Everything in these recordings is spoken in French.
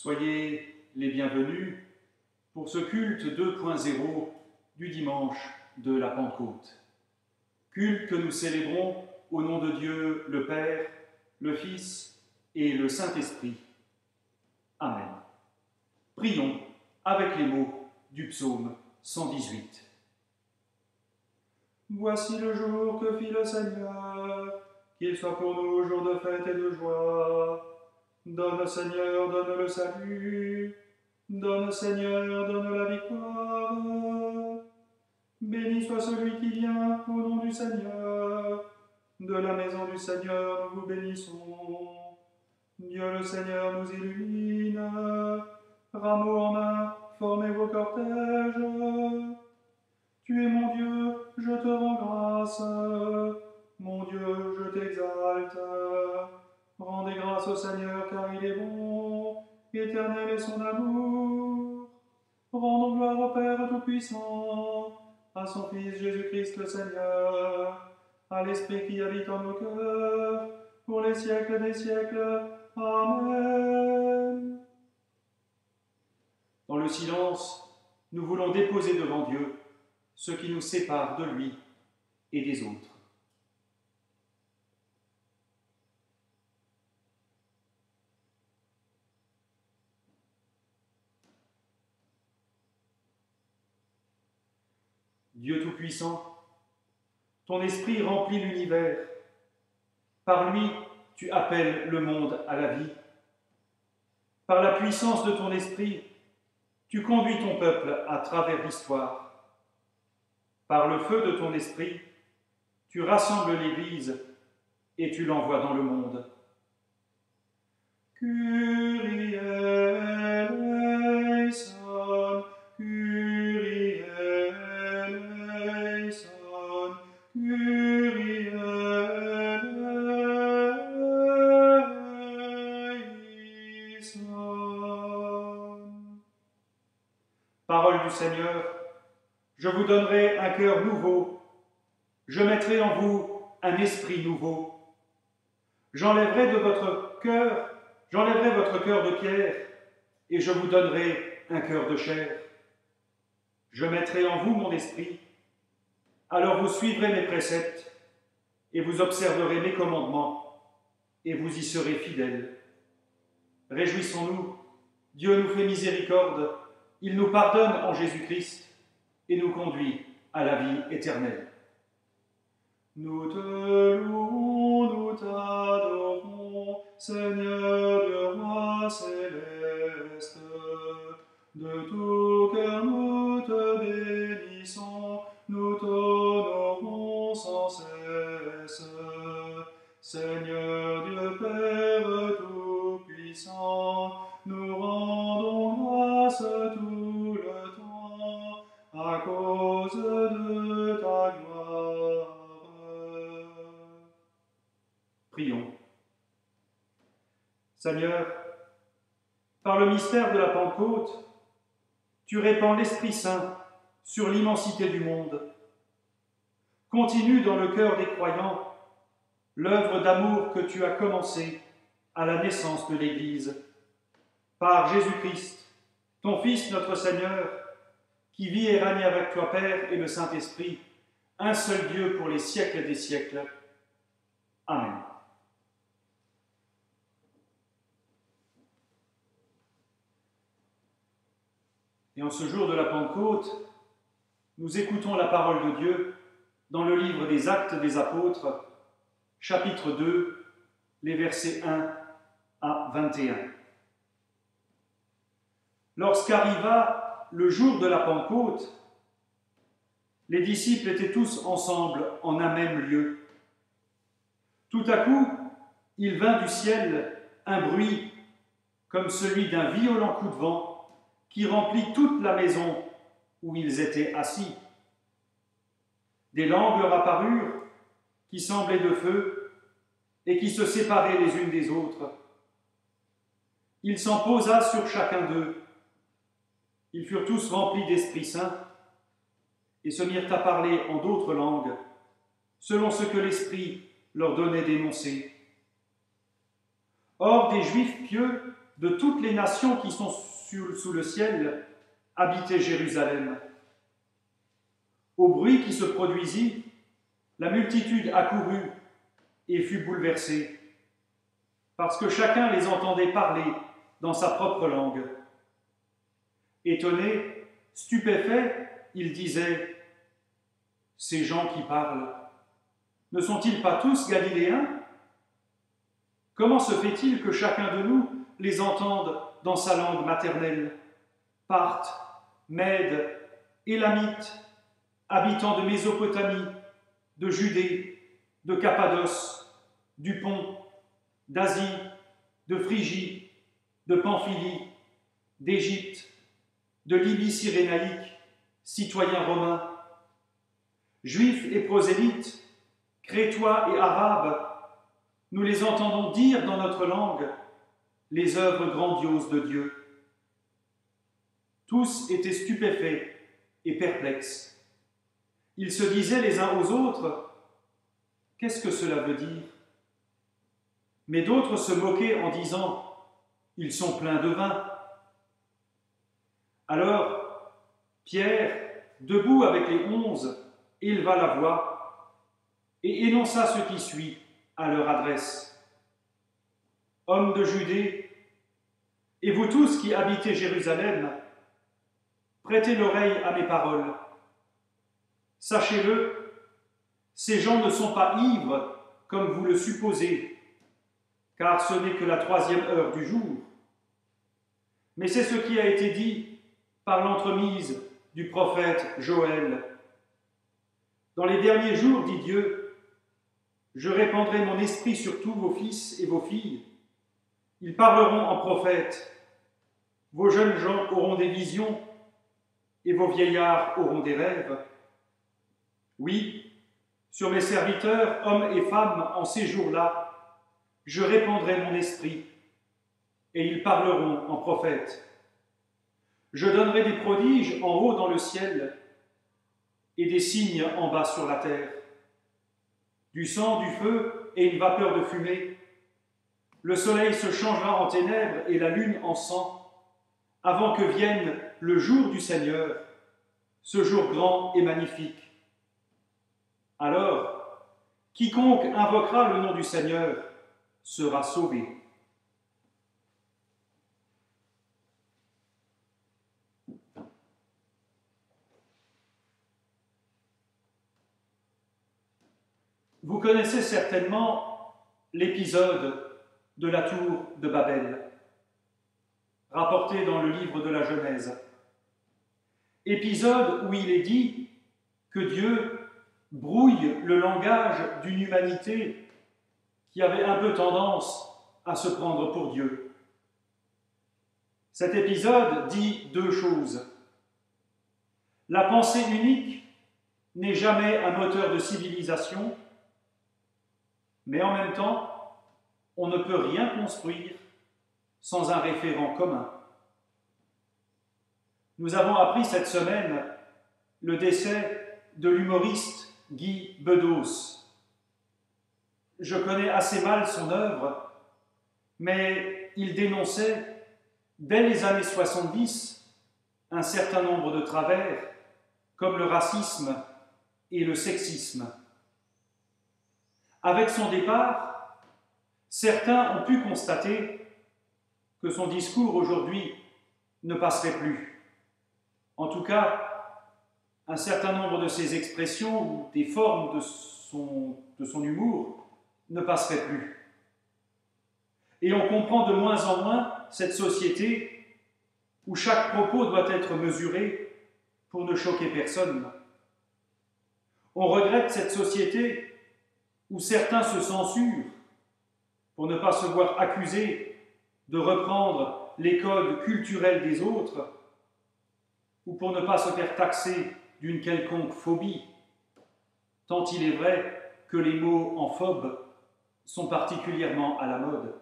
Soyez les bienvenus pour ce culte 2.0 du dimanche de la Pentecôte. Culte que nous célébrons au nom de Dieu le Père, le Fils et le Saint-Esprit. Amen. Prions avec les mots du psaume 118. Voici le jour que fit le Seigneur, qu'il soit pour nous jour de fête et de joie. Donne, Seigneur, donne le salut. Donne, Seigneur, donne la victoire. Béni soit celui qui vient au nom du Seigneur. De la maison du Seigneur, nous vous bénissons. Dieu le Seigneur nous illumine. Rameaux en main, formez vos cortèges. Tu es mon Dieu, je te rends grâce. Mon Dieu, je t'exalte. Rendez grâce au Seigneur, car il est bon. Éternel est son amour. Rendons gloire au Père Tout-Puissant, à son Fils Jésus-Christ le Seigneur, à l'Esprit qui habite en nos cœurs, pour les siècles des siècles. Amen. Dans le silence, nous voulons déposer devant Dieu ce qui nous sépare de lui et des autres. Dieu Tout-Puissant, ton esprit remplit l'univers. Par lui, tu appelles le monde à la vie. Par la puissance de ton esprit, tu conduis ton peuple à travers l'histoire. Par le feu de ton esprit, tu rassembles l'Église et tu l'envoies dans le monde. Kyrie eleison, Kyrie eleison, Kyrie eleison. Parole du Seigneur, je vous donnerai un cœur nouveau, je mettrai en vous un esprit nouveau. J'enlèverai votre cœur de pierre, et je vous donnerai un cœur de chair. Je mettrai en vous mon esprit, alors vous suivrez mes préceptes, et vous observerez mes commandements, et vous y serez fidèles. Réjouissons-nous, Dieu nous fait miséricorde, il nous pardonne en Jésus-Christ, et nous conduit à la vie éternelle. Nous te louons, nous t'adorons, Seigneur Dieu roi céleste. De tout cœur nous te bénissons, nous t'honorons sans cesse. Seigneur Dieu Père Tout-Puissant, nous rendons grâce tout le temps à cause de ta gloire. Prions. Seigneur, par le mystère de la Pentecôte, tu répands l'Esprit Saint sur l'immensité du monde. Continue dans le cœur des croyants l'œuvre d'amour que tu as commencée à la naissance de l'Église. Par Jésus-Christ, ton Fils, notre Seigneur, qui vit et règne avec toi, Père et le Saint-Esprit, un seul Dieu pour les siècles des siècles. Amen. Et en ce jour de la Pentecôte, nous écoutons la parole de Dieu dans le livre des Actes des Apôtres, chapitre 2, les versets 1 à 21. Lorsqu'arriva le jour de la Pentecôte, les disciples étaient tous ensemble en un même lieu. Tout à coup, il vint du ciel un bruit comme celui d'un violent coup de vent qui remplit toute la maison où ils étaient assis. Des langues leur apparurent qui semblaient de feu et qui se séparaient les unes des autres. Il s'en posa sur chacun d'eux. Ils furent tous remplis d'Esprit Saint et se mirent à parler en d'autres langues, selon ce que l'Esprit leur donnait d'énoncer. Or, des Juifs pieux de toutes les nations qui sont sous le ciel, habitaient Jérusalem. Au bruit qui se produisit, la multitude accourut et fut bouleversée, parce que chacun les entendait parler dans sa propre langue. Étonnés, stupéfaits, ils disaient « Ces gens qui parlent, ne sont-ils pas tous galiléens? Comment se fait-il que chacun de nous les entende dans sa langue maternelle? Parthes, Mèdes, Élamites, habitants de Mésopotamie, de Judée, de Cappadoce, du Pont, d'Asie, de Phrygie, de Pamphylie, d'Égypte, de Libye cyrénaïque, citoyens romains, juifs et prosélytes, crétois et arabes, nous les entendons dire dans notre langue les œuvres grandioses de Dieu. Tous étaient stupéfaits et perplexes. Ils se disaient les uns aux autres « Qu'est-ce que cela veut dire ?» Mais d'autres se moquaient en disant « Ils sont pleins de vin. » Alors, Pierre, debout avec les 11, éleva la voix et énonça ce qui suit à leur adresse. « Hommes de Judée, et vous tous qui habitez Jérusalem, prêtez l'oreille à mes paroles. Sachez-le, ces gens ne sont pas ivres comme vous le supposez, car ce n'est que la 3e heure du jour. Mais c'est ce qui a été dit par l'entremise du prophète Joël. Dans les derniers jours, dit Dieu, je répandrai mon esprit sur tous vos fils et vos filles. Ils parleront en prophètes. Vos jeunes gens auront des visions et vos vieillards auront des rêves. Oui, sur mes serviteurs, hommes et femmes, en ces jours-là, je répandrai mon esprit et ils parleront en prophètes. Je donnerai des prodiges en haut dans le ciel et des signes en bas sur la terre. Du sang, du feu et une vapeur de fumée. Le soleil se changera en ténèbres et la lune en sang, avant que vienne le jour du Seigneur, ce jour grand et magnifique. Alors, quiconque invoquera le nom du Seigneur sera sauvé. Vous connaissez certainement l'épisode de la tour de Babel, rapporté dans le livre de la Genèse. Épisode où il est dit que Dieu brouille le langage d'une humanité qui avait un peu tendance à se prendre pour Dieu. Cet épisode dit 2 choses. La pensée unique n'est jamais un moteur de civilisation, mais en même temps, on ne peut rien construire sans un référent commun. Nous avons appris cette semaine le décès de l'humoriste Guy Bedos. Je connais assez mal son œuvre, mais il dénonçait, dès les années 70, un certain nombre de travers, comme le racisme et le sexisme. Avec son départ, certains ont pu constater que son discours aujourd'hui ne passerait plus. En tout cas, un certain nombre de ses expressions ou des formes de son humour ne passeraient plus. Et on comprend de moins en moins cette société où chaque propos doit être mesuré pour ne choquer personne. On regrette cette société où certains se censurent pour ne pas se voir accusés de reprendre les codes culturels des autres ou pour ne pas se faire taxer d'une quelconque phobie, tant il est vrai que les mots en phobe sont particulièrement à la mode.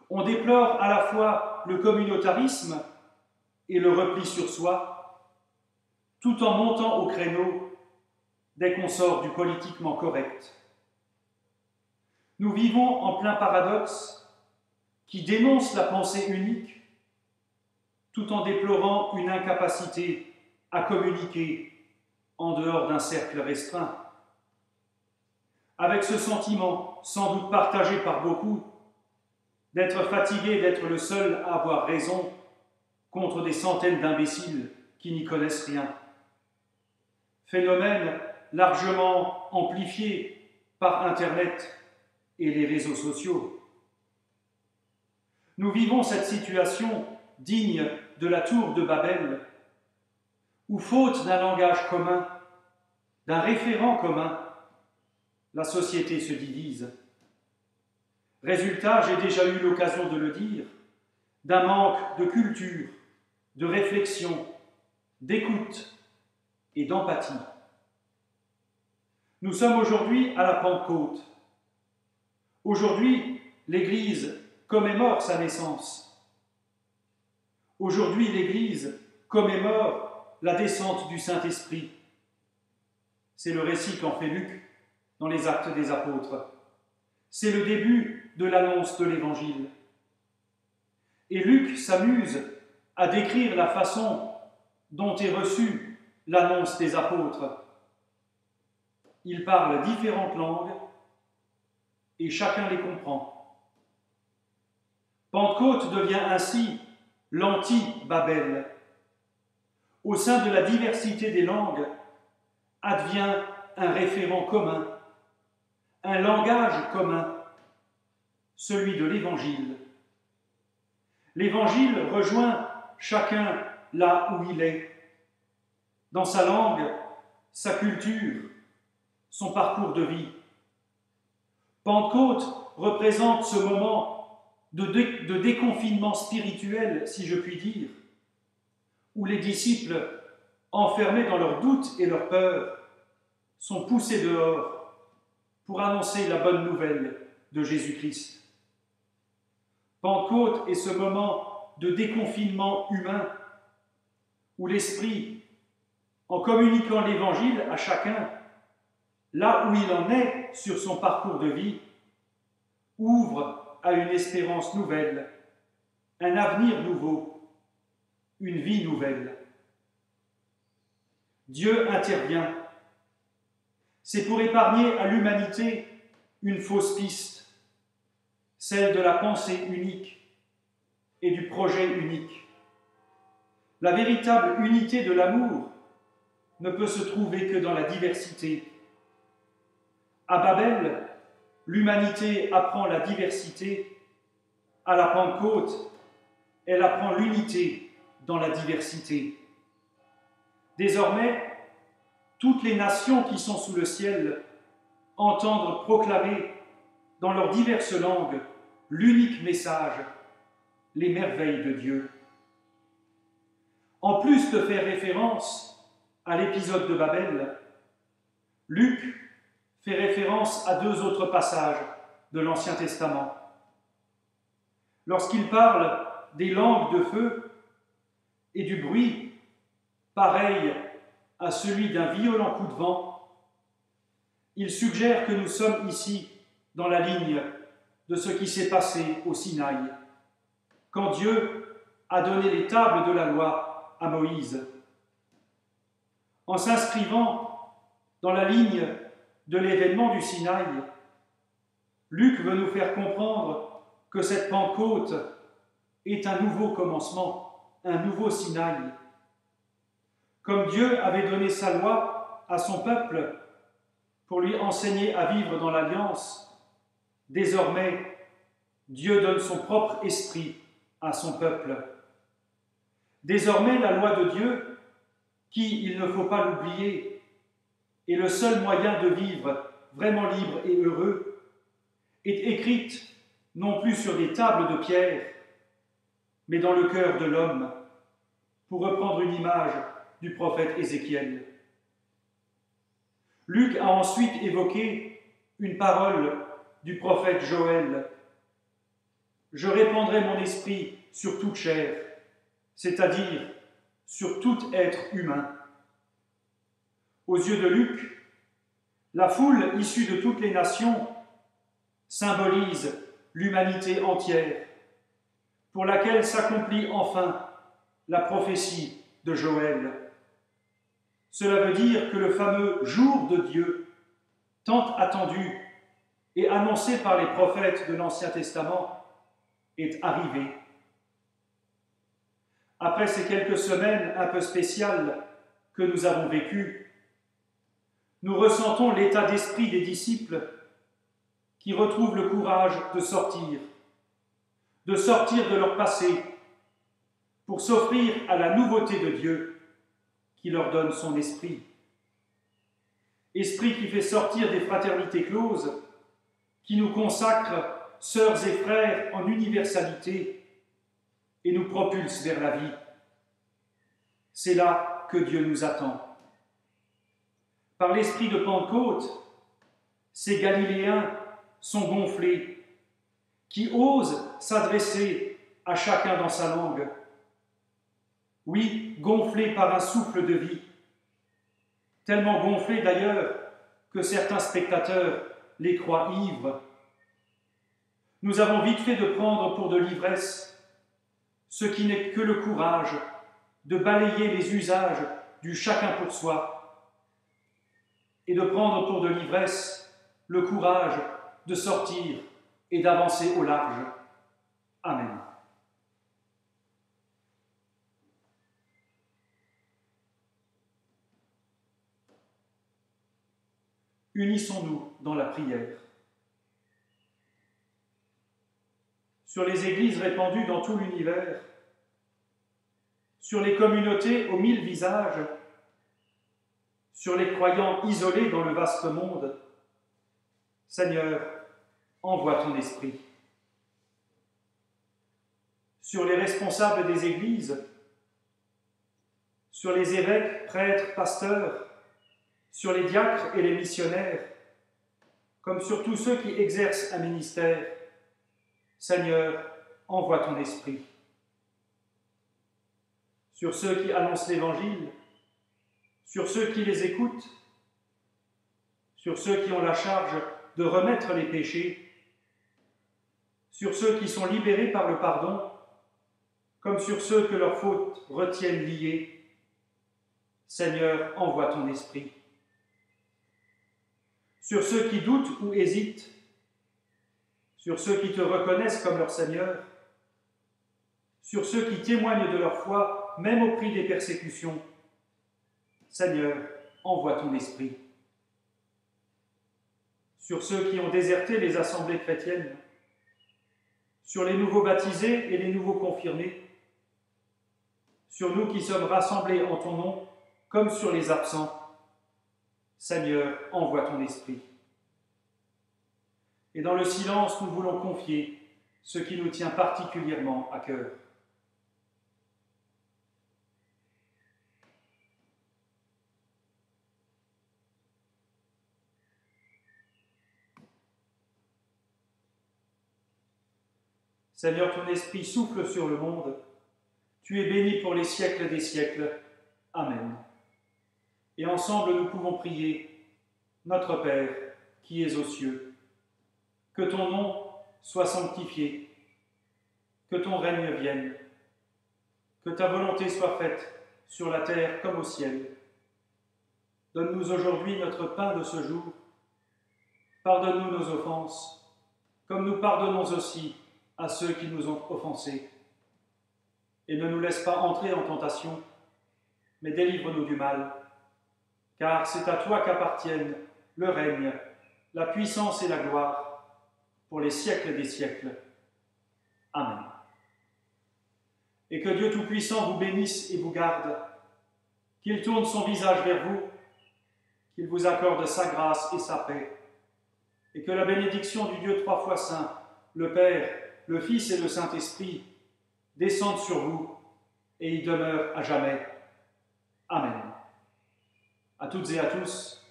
On déplore à la fois le communautarisme et le repli sur soi, tout en montant au créneau dès qu'on sort du politiquement correct. Nous vivons en plein paradoxe qui dénonce la pensée unique, tout en déplorant une incapacité à communiquer en dehors d'un cercle restreint. Avec ce sentiment, sans doute partagé par beaucoup, d'être fatigué d'être le seul à avoir raison contre des centaines d'imbéciles qui n'y connaissent rien. Phénomène largement amplifié par Internet et les réseaux sociaux. Nous vivons cette situation digne de la tour de Babel, où faute d'un langage commun, d'un référent commun, la société se divise. Résultat, j'ai déjà eu l'occasion de le dire, d'un manque de culture, de réflexion, d'écoute et d'empathie. Nous sommes aujourd'hui à la Pentecôte. Aujourd'hui, l'Église commémore sa naissance. Aujourd'hui, l'Église commémore la descente du Saint-Esprit. C'est le récit qu'en fait Luc dans les Actes des Apôtres. C'est le début de l'annonce de l'Évangile. Et Luc s'amuse à décrire la façon dont est reçue l'annonce des apôtres. Ils parlent différentes langues et chacun les comprend. Pentecôte devient ainsi l'anti-Babel. Au sein de la diversité des langues advient un référent commun, un langage commun, celui de l'Évangile. L'Évangile rejoint chacun là où il est, dans sa langue, sa culture, son parcours de vie. Pentecôte représente ce moment de déconfinement spirituel, si je puis dire, où les disciples, enfermés dans leurs doutes et leurs peurs, sont poussés dehors pour annoncer la bonne nouvelle de Jésus-Christ. Pentecôte est ce moment de déconfinement humain où l'Esprit, en communiquant l'Évangile à chacun, là où il en est sur son parcours de vie, ouvre à une espérance nouvelle, un avenir nouveau, une vie nouvelle. Dieu intervient. C'est pour épargner à l'humanité une fausse piste, celle de la pensée unique et du projet unique. La véritable unité de l'amour ne peut se trouver que dans la diversité. À Babel, l'humanité apprend la diversité. À la Pentecôte, elle apprend l'unité dans la diversité. Désormais, toutes les nations qui sont sous le ciel entendent proclamer dans leurs diverses langues l'unique message, les merveilles de Dieu. En plus de faire référence à l'épisode de Babel, Luc fait référence à deux autres passages de l'Ancien Testament. Lorsqu'il parle des langues de feu et du bruit, pareil à celui d'un violent coup de vent, il suggère que nous sommes ici dans la ligne de ce qui s'est passé au Sinaï, quand Dieu a donné les tables de la loi à Moïse. En s'inscrivant dans la ligne de l'événement du Sinaï, Luc veut nous faire comprendre que cette Pentecôte est un nouveau commencement, un nouveau Sinaï. Comme Dieu avait donné sa loi à son peuple pour lui enseigner à vivre dans l'alliance, désormais, Dieu donne son propre esprit à son peuple. Désormais, la loi de Dieu, qui, il ne faut pas l'oublier, est le seul moyen de vivre vraiment libre et heureux, est écrite non plus sur des tables de pierre, mais dans le cœur de l'homme, pour reprendre une image du prophète Ézéchiel. Luc a ensuite évoqué une parole du prophète Joël. « Je répandrai mon esprit sur toute chair, c'est-à-dire sur tout être humain. » Aux yeux de Luc, la foule issue de toutes les nations symbolise l'humanité entière, pour laquelle s'accomplit enfin la prophétie de Joël. Cela veut dire que le fameux jour de Dieu, tant attendu et annoncé par les prophètes de l'Ancien Testament, est arrivé. Après ces quelques semaines un peu spéciales que nous avons vécues, nous ressentons l'état d'esprit des disciples qui retrouvent le courage de sortir de leur passé pour s'offrir à la nouveauté de Dieu qui leur donne son esprit. Esprit qui fait sortir des fraternités closes, qui nous consacre, sœurs et frères, en universalité et nous propulse vers la vie. C'est là que Dieu nous attend. Par l'esprit de Pentecôte, ces Galiléens sont gonflés, qui osent s'adresser à chacun dans sa langue. Oui, gonflés par un souffle de vie, tellement gonflés d'ailleurs que certains spectateurs les croient ivres. Nous avons vite fait de prendre pour de l'ivresse ce qui n'est que le courage de balayer les usages du chacun pour soi et de prendre pour de l'ivresse le courage de sortir et d'avancer au large. Amen. Unissons-nous dans la prière. Sur les églises répandues dans tout l'univers, sur les communautés aux 1000 visages, sur les croyants isolés dans le vaste monde, Seigneur, envoie ton esprit. Sur les responsables des églises, sur les évêques, prêtres, pasteurs, sur les diacres et les missionnaires, comme sur tous ceux qui exercent un ministère, Seigneur, envoie ton esprit. Sur ceux qui annoncent l'Évangile, sur ceux qui les écoutent, sur ceux qui ont la charge de remettre les péchés, sur ceux qui sont libérés par le pardon, comme sur ceux que leurs fautes retiennent liés. Seigneur, envoie ton esprit. Sur ceux qui doutent ou hésitent, sur ceux qui te reconnaissent comme leur Seigneur, sur ceux qui témoignent de leur foi, même au prix des persécutions. Seigneur, envoie ton esprit. Sur ceux qui ont déserté les assemblées chrétiennes, sur les nouveaux baptisés et les nouveaux confirmés, sur nous qui sommes rassemblés en ton nom, comme sur les absents. Seigneur, envoie ton esprit. Et dans le silence, nous voulons confier ce qui nous tient particulièrement à cœur. Seigneur, ton esprit souffle sur le monde. Tu es béni pour les siècles des siècles. Amen. Et ensemble, nous pouvons prier, Notre Père, qui es aux cieux, que ton nom soit sanctifié, que ton règne vienne, que ta volonté soit faite sur la terre comme au ciel. Donne-nous aujourd'hui notre pain de ce jour. Pardonne-nous nos offenses, comme nous pardonnons aussi à ceux qui nous ont offensés. Et ne nous laisse pas entrer en tentation, mais délivre-nous du mal, car c'est à toi qu'appartiennent le règne, la puissance et la gloire, pour les siècles des siècles. Amen. Et que Dieu Tout-Puissant vous bénisse et vous garde, qu'il tourne son visage vers vous, qu'il vous accorde sa grâce et sa paix, et que la bénédiction du Dieu trois fois saint, le Père, le Fils et le Saint-Esprit, descendent sur vous et y demeurent à jamais. Amen. À toutes et à tous,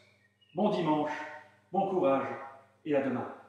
bon dimanche, bon courage et à demain.